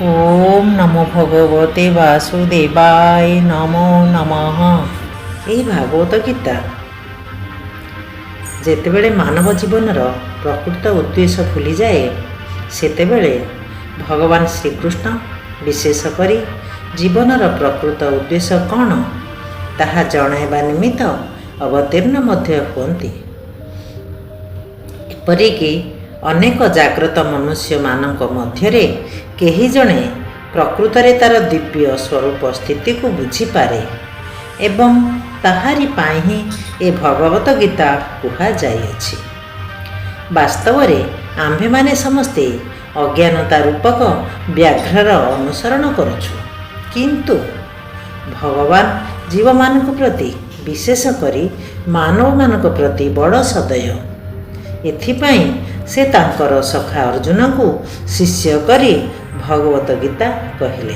ଓମ୍ ନମୋ ଭଗବତେ ବାସୁଦେବାୟ ନମୋ ନମଃ। ଏହି ଭାଗବତ ଗୀତା ଯେତେବେଳେ ମାନବ ଜୀବନର ପ୍ରକୃତ ଉଦ୍ଦେଶ୍ୟ ଭୁଲିଯାଏ, ସେତେବେଳେ ଭଗବାନ ଶ୍ରୀକୃଷ୍ଣ ବିଶେଷ କରି ଜୀବନର ପ୍ରକୃତ ଉଦ୍ଦେଶ୍ୟ କ'ଣ ତାହା ଜଣାଇବା ନିମିତ୍ତ ଅବତୀର୍ଣ୍ଣ ମଧ୍ୟ ହୁଅନ୍ତି। ଏପରିକି ଅନେକ ଜାଗ୍ରତ ମନୁଷ୍ୟମାନଙ୍କ ମଧ୍ୟରେ କେହି ଜଣେ ପ୍ରକୃତରେ ତା'ର ଦିବ୍ୟ ସ୍ୱରୂପ ସ୍ଥିତିକୁ ବୁଝିପାରେ ଏବଂ ତାହାରି ପାଇଁ ହିଁ ଏ ଭଗବତ ଗୀତା କୁହାଯାଇଅଛି। ବାସ୍ତବରେ ଆମ୍ଭେମାନେ ସମସ୍ତେ ଅଜ୍ଞାନତା ରୂପକ ବ୍ୟାଘ୍ରର ଅନୁସରଣ କରୁଛୁ, କିନ୍ତୁ ଭଗବାନ ଜୀବମାନଙ୍କ ପ୍ରତି ବିଶେଷ କରି ମାନବମାନଙ୍କ ପ୍ରତି ବଡ଼ ସଦୟ। ଏଥିପାଇଁ ସେ ତାଙ୍କର ସଖା ଅର୍ଜୁନଙ୍କୁ ଶିଷ୍ୟ କରି ଭଗବତ ଗୀତା କହିଲେ।